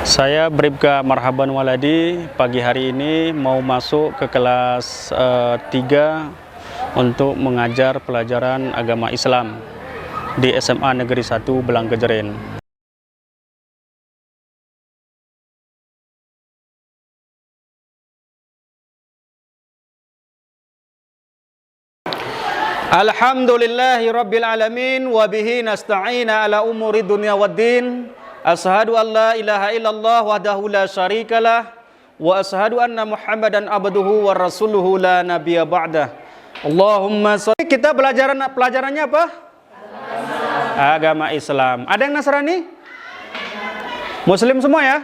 Saya Bribka Marhaban Waladi, pagi hari ini mau masuk ke kelas 3 untuk mengajar pelajaran agama Islam di SMA Negeri 1 Belangkejeren. Alhamdulillahi Rabbil Alamin, wabihi nasta'ina ala umuri dunia waddin. Ashadu an la ilaha illallah wahdahu la syarikalah, wa ashadu anna Muhammadan abduhu wa rasuluhu la nabiyya ba'dah. Allahumma sholli. Kita pelajarannya apa? Agama Islam. Ada yang Nasrani? Muslim semua ya?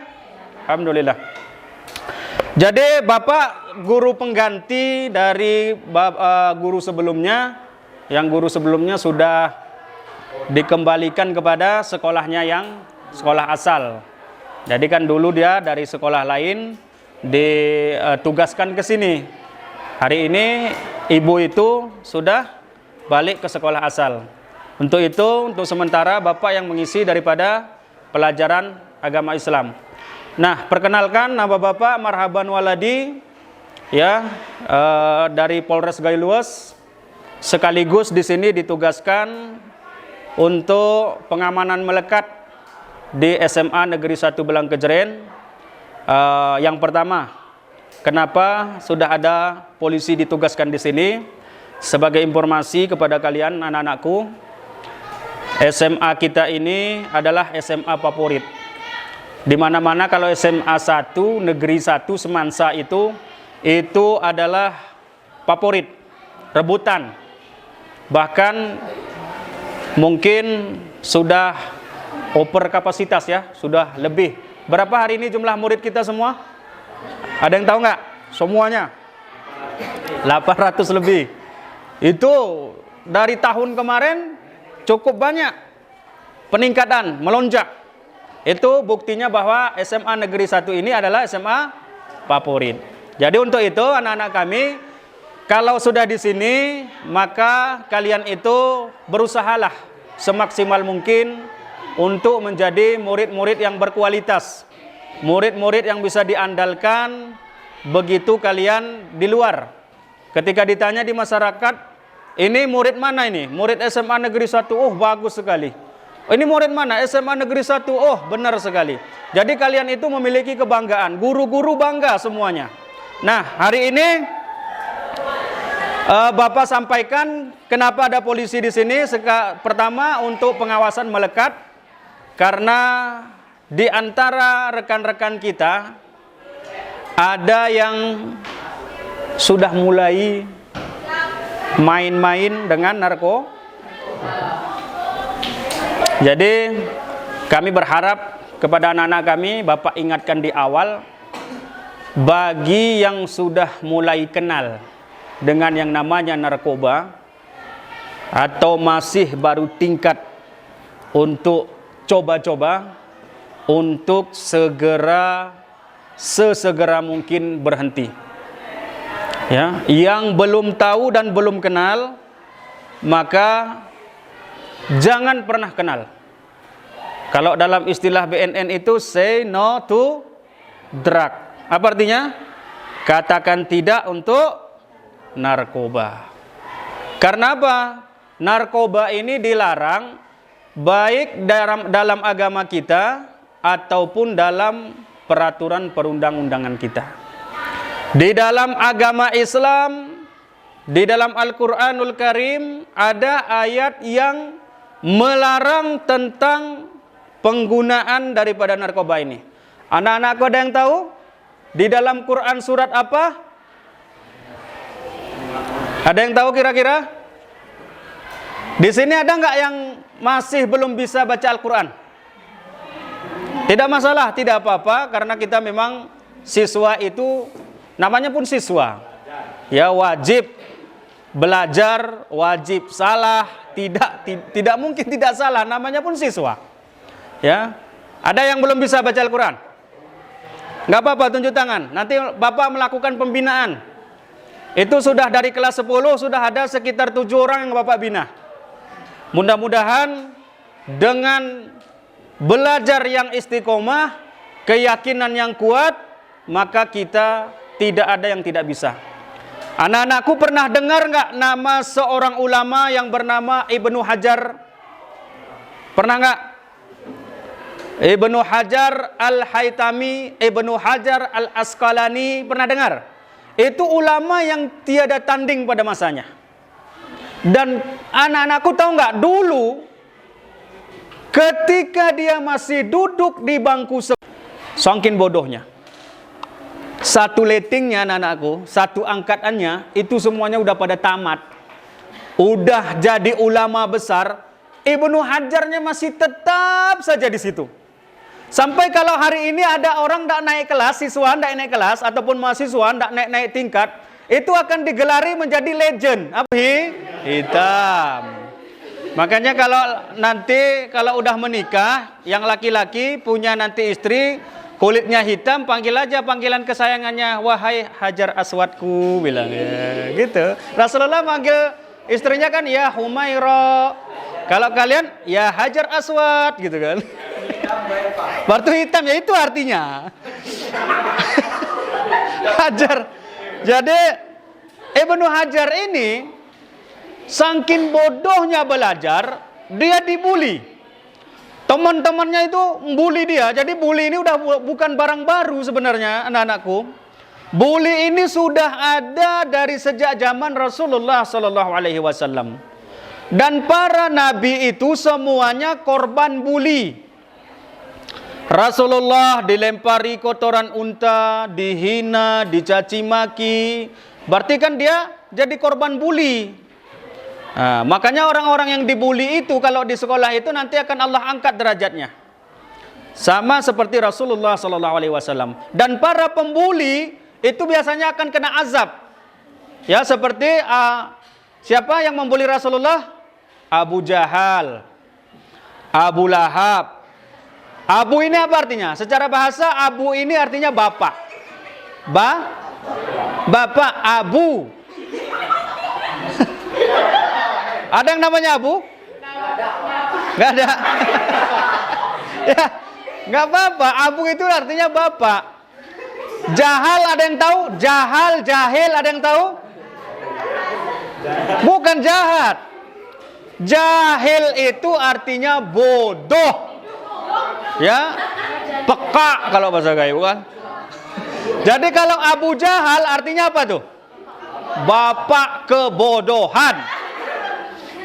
Alhamdulillah. Jadi Bapak guru pengganti dari guru sebelumnya, yang guru sebelumnya sudah dikembalikan kepada sekolahnya yang sekolah asal. Jadi kan dulu dia dari sekolah lain ditugaskan ke sini. Hari ini ibu itu sudah balik ke sekolah asal. Untuk itu, untuk sementara Bapak yang mengisi daripada pelajaran agama Islam. Nah, perkenalkan nama Bapak Marhaban Waladi, ya, dari Polres Gailues. Sekaligus di sini ditugaskan untuk pengamanan melekat di SMA Negeri 1 Belangkejeren. Yang pertama, kenapa sudah ada polisi ditugaskan di sini? Sebagai informasi kepada kalian anak-anakku, SMA kita ini adalah SMA favorit. Di mana-mana kalau SMA 1 Negeri 1 Semansa itu adalah favorit, rebutan. Bahkan mungkin sudah over kapasitas ya, sudah lebih. Berapa hari ini jumlah murid kita semua? Ada yang tahu nggak? Semuanya 800 lebih. Itu dari tahun kemarin cukup banyak peningkatan, melonjak. Itu buktinya bahwa SMA Negeri 1 ini adalah SMA favorit. Jadi untuk itu anak-anak kami, kalau sudah di sini, maka kalian itu berusahalah semaksimal mungkin untuk menjadi murid-murid yang berkualitas, murid-murid yang bisa diandalkan begitu kalian di luar. Ketika ditanya di masyarakat, ini murid mana ini? Murid SMA Negeri 1, oh bagus sekali. Ini murid mana? SMA Negeri 1, oh benar sekali. Jadi kalian itu memiliki kebanggaan, guru-guru bangga semuanya. Nah, hari ini Bapak sampaikan kenapa ada polisi di sini. Pertama, untuk pengawasan melekat. Karena di antara rekan-rekan kita ada yang sudah mulai main-main dengan narko. Jadi kami berharap kepada anak-anak kami, Bapak ingatkan di awal, bagi yang sudah mulai kenal dengan yang namanya narkoba atau masih baru tingkat untuk coba-coba, untuk sesegera mungkin berhenti. Ya, yang belum tahu dan belum kenal, maka jangan pernah kenal. Kalau dalam istilah BNN itu say no to drug. Apa artinya? Katakan tidak untuk narkoba. Karena apa? Narkoba ini dilarang baik dalam agama kita ataupun dalam peraturan perundang-undangan kita. Di dalam agama Islam, di dalam Al-Quranul Karim, ada ayat yang melarang tentang penggunaan daripada narkoba ini. Anak-anakku ada yang tahu? Di dalam Quran surat apa? Ada yang tahu kira-kira? Di sini ada nggak yang masih belum bisa baca Al-Quran? Tidak masalah, tidak apa-apa, karena kita memang siswa itu namanya pun siswa. Ya, wajib belajar, wajib salah, tidak mungkin tidak salah, namanya pun siswa. Ya, ada yang belum bisa baca Al-Quran? Nggak apa-apa, tunjuk tangan. Nanti Bapak melakukan pembinaan. Itu sudah dari kelas 10 sudah ada sekitar 7 orang yang Bapak bina. Mudah-mudahan dengan belajar yang istiqomah, keyakinan yang kuat, maka kita tidak ada yang tidak bisa. Anak-anakku pernah dengar nggak nama seorang ulama yang bernama Ibnu Hajar? Pernah nggak? Ibnu Hajar Al-Haytami, Ibnu Hajar Al-Asqalani, pernah dengar? Itu ulama yang tiada tanding pada masanya. Dan anak-anakku tahu nggak, dulu ketika dia masih duduk di bangku saking bodohnya, satu lettingnya anak-anakku, satu angkatannya, itu semuanya udah pada tamat, udah jadi ulama besar. Ibnu Hajarnya masih tetap saja di situ. Sampai kalau hari ini ada orang tidak naik kelas, siswa tidak naik kelas, ataupun mahasiswa tidak naik tingkat, itu akan digelari menjadi legend. Apa? Hitam. Makanya kalau nanti kalau udah menikah, yang laki-laki punya nanti istri kulitnya hitam, panggil aja panggilan kesayangannya, wahai Hajar Aswadku, bilangnya gitu. Rasulullah panggil istrinya kan ya Humaira. Kalau kalian ya Hajar Aswad gitu kan. Batu hitam ya itu artinya. Hajar. Jadi Ibnu Hajar ini saking bodohnya belajar, dia dibully. Teman-temannya itu bully dia. Jadi bully ini udah bukan barang baru sebenarnya, anak-anakku. Bully ini sudah ada dari sejak zaman Rasulullah Sallallahu Alaihi Wasallam. Dan para nabi itu semuanya korban bully. Rasulullah dilempari kotoran unta, dihina, dicaci maki. Berarti kan dia jadi korban bully. Nah, makanya orang-orang yang dibully itu kalau di sekolah itu nanti akan Allah angkat derajatnya. Sama seperti Rasulullah Sallallahu Alaihi Wasallam. Dan para pembuli itu biasanya akan kena azab. Ya seperti siapa yang membuli Rasulullah? Abu Jahal, Abu Lahab. Abu ini apa artinya? Secara bahasa Abu ini artinya bapak. Bapak Abu. Ada yang namanya Abu? Nggak ada. Ya, nggak apa-apa. Abu itu artinya bapak. Jahal ada yang tahu? Jahil ada yang tahu? Bukan jahat. Jahil itu artinya bodoh. Ya, peka kalau bahasa gayo kan. Jadi kalau Abu Jahal artinya apa tuh? Bapak kebodohan.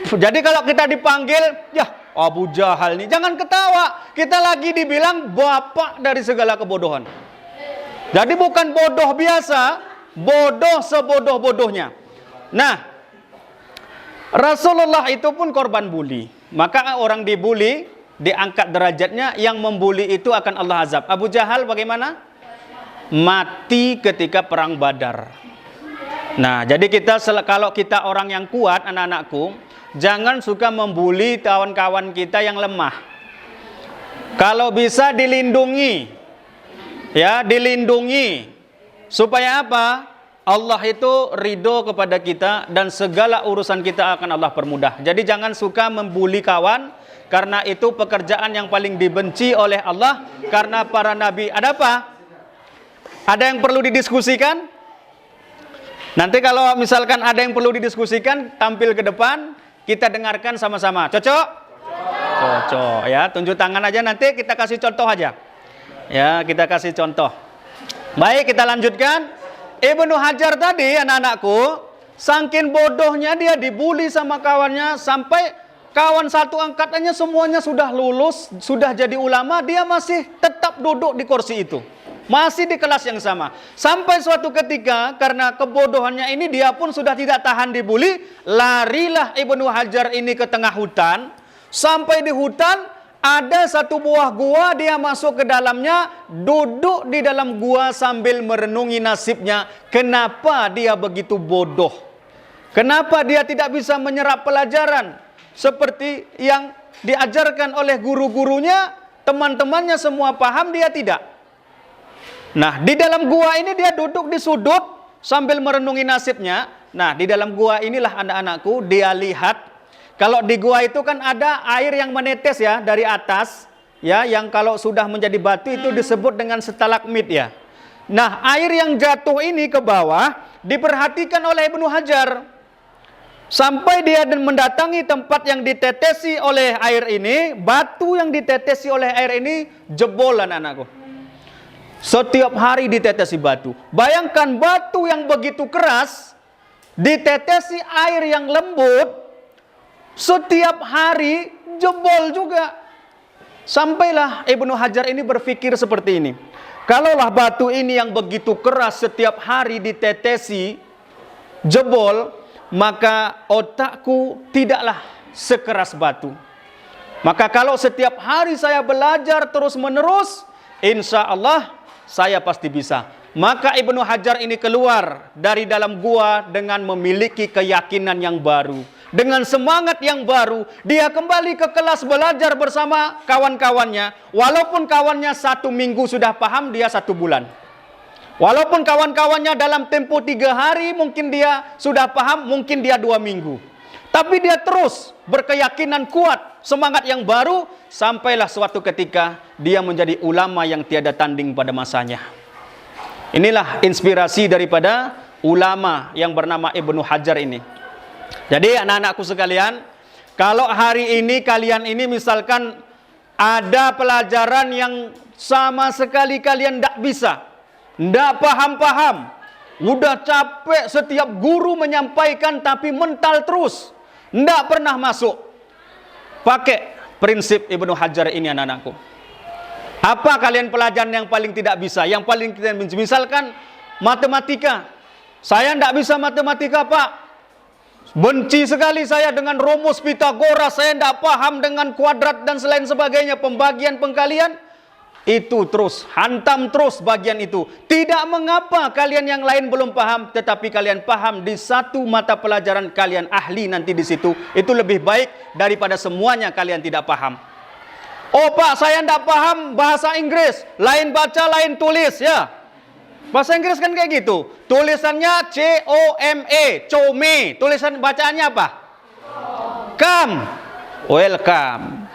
Jadi kalau kita dipanggil, ya Abu Jahal nih, jangan ketawa. Kita lagi dibilang bapak dari segala kebodohan. Jadi bukan bodoh biasa, bodoh sebodoh-bodohnya. Nah, Rasulullah itu pun korban bully. Maka orang dibully diangkat derajatnya, yang membuli itu akan Allah azab. Abu Jahal bagaimana? Mati ketika perang Badar. Nah, jadi kalau kita orang yang kuat, anak-anakku, jangan suka membuli kawan-kawan kita yang lemah. Kalau bisa dilindungi. Ya, dilindungi. Supaya apa? Allah itu ridho kepada kita dan segala urusan kita akan Allah permudah. Jadi jangan suka membuli kawan, karena itu pekerjaan yang paling dibenci oleh Allah. Karena para nabi, ada apa? Ada yang perlu didiskusikan? Nanti kalau misalkan ada yang perlu didiskusikan, tampil ke depan, kita dengarkan sama-sama. Cocok? Cocok ya, tunjuk tangan aja, nanti kita kasih contoh aja. Ya, kita kasih contoh. Baik, kita lanjutkan. Ibnu Hajar tadi, anak-anakku, saking bodohnya dia dibully sama kawannya, sampai kawan satu angkatannya semuanya sudah lulus, sudah jadi ulama, dia masih tetap duduk di kursi itu. Masih di kelas yang sama. Sampai suatu ketika, karena kebodohannya ini, dia pun sudah tidak tahan dibully, larilah Ibnu Hajar ini ke tengah hutan. Sampai di hutan, ada satu buah gua, dia masuk ke dalamnya, duduk di dalam gua sambil merenungi nasibnya. Kenapa dia begitu bodoh? Kenapa dia tidak bisa menyerap pelajaran seperti yang diajarkan oleh guru-gurunya? Teman-temannya semua paham, dia tidak. Nah, di dalam gua ini dia duduk di sudut sambil merenungi nasibnya. Nah, di dalam gua inilah anak-anakku, dia lihat. Kalau di gua itu kan ada air yang menetes ya dari atas. ya, yang kalau sudah menjadi batu itu disebut dengan stalagmit ya. Nah, air yang jatuh ini ke bawah diperhatikan oleh Ibnu Hajar. Sampai dia mendatangi tempat yang ditetesi oleh air ini, batu yang ditetesi oleh air ini jebol anak-anakku. Setiap hari ditetesi batu. Bayangkan batu yang begitu keras ditetesi air yang lembut, setiap hari jebol juga. Sampailah Ibnu Hajar ini berpikir seperti ini. Kalaulah batu ini yang begitu keras setiap hari ditetesi jebol, maka otakku tidaklah sekeras batu. Maka kalau setiap hari saya belajar terus-menerus, insya Allah saya pasti bisa. Maka Ibnu Hajar ini keluar dari dalam gua dengan memiliki keyakinan yang baru. Dengan semangat yang baru, dia kembali ke kelas belajar bersama kawan-kawannya. Walaupun kawannya 1 minggu sudah paham, dia 1 bulan. Walaupun kawan-kawannya dalam tempo 3 hari, mungkin dia sudah paham, mungkin dia 2 minggu. Tapi dia terus berkeyakinan kuat, semangat yang baru, sampailah suatu ketika dia menjadi ulama yang tiada tanding pada masanya. Inilah inspirasi daripada ulama yang bernama Ibnu Hajar ini. Jadi anak-anakku sekalian, kalau hari ini kalian ini misalkan ada pelajaran yang sama sekali kalian tidak bisa, tidak paham-paham, udah capek setiap guru menyampaikan tapi mental terus, tidak pernah masuk. Pakai prinsip Ibnu Hajar ini anak-anakku. Apa kalian pelajaran yang paling tidak bisa? Yang paling kita benci? Misalkan matematika. Saya tidak bisa matematika, Pak. Benci sekali saya dengan rumus Pitagoras. Saya tidak paham dengan kuadrat dan selain sebagainya. Pembagian, pengkalian. Itu terus, hantam terus bagian itu. Tidak mengapa kalian yang lain belum paham, tetapi kalian paham di satu mata pelajaran kalian ahli nanti di situ. Itu lebih baik daripada semuanya kalian tidak paham. Oh Pak, saya tidak paham bahasa Inggris. Lain baca, lain tulis ya. Bahasa Inggris kan kayak gitu. Tulisannya C-O-M-E, come. Tulisan bacaannya apa? Come. Welcome.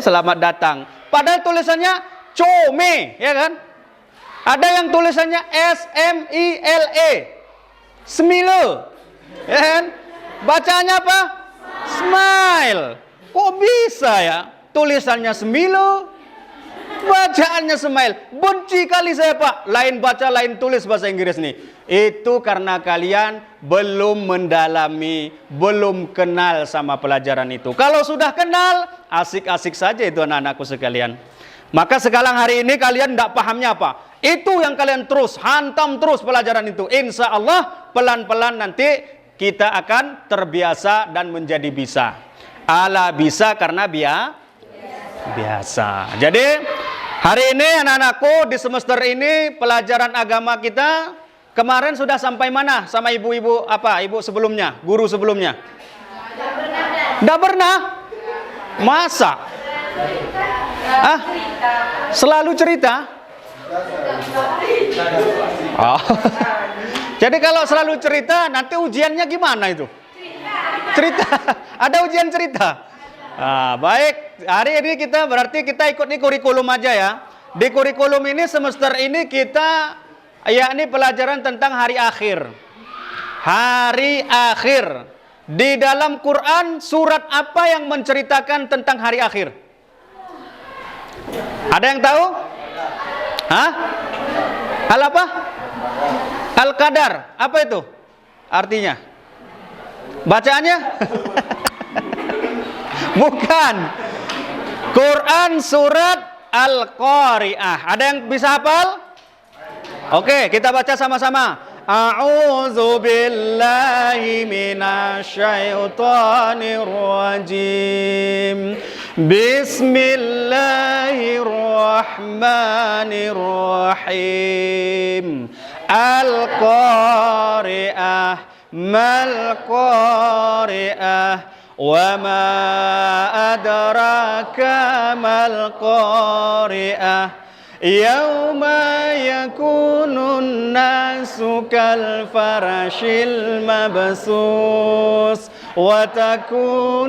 Selamat datang. Padahal tulisannya come, ya kan? Ada yang tulisannya S-M-I-L-E. Smile. Ya kan? Bacaannya apa? Smile. Kok bisa ya? Tulisannya semilo, bacaannya smile. Benci kali saya Pak, lain baca lain tulis bahasa Inggris nih. Itu karena kalian belum mendalami, belum kenal sama pelajaran itu. Kalau sudah kenal, asik-asik saja itu anak-anakku sekalian. Maka sekarang hari ini kalian tidak pahamnya apa? Itu yang kalian terus, hantam terus pelajaran itu. Insya Allah pelan-pelan nanti kita akan terbiasa dan menjadi bisa. Ala bisa karena biasa. Jadi hari ini anak-anakku di semester ini pelajaran agama kita kemarin sudah sampai mana sama ibu-ibu apa? Ibu sebelumnya, guru sebelumnya? Tidak pernah? Masa? Selalu cerita? Oh. Jadi kalau selalu cerita nanti ujiannya gimana itu? Cerita. Ada ujian cerita? Baik, hari ini kita berarti kita ikut nih kurikulum aja ya. Di kurikulum ini semester ini kita yakni pelajaran tentang hari akhir. Hari akhir. Di dalam Quran surat apa yang menceritakan tentang hari akhir? Ada yang tahu? Al apa? Al-Qadar. Apa itu? Artinya? Bacaannya? Bukan. Quran surat Al-Qari'ah. Ada yang bisa hafal? Oke, kita baca sama-sama. A'udzu billahi minasyaitonir rajim. Bismillahirrahmanirrahim. Al-Qari'ah, mal-Qari'ah. وَمَا أَدْرَاكَ مَا الْقَارِعَةُ يَوْمَ يَكُونُ النَّاسُ كَالْفَرَاشِ الْمَبْثُوثِ وَتَكُونُ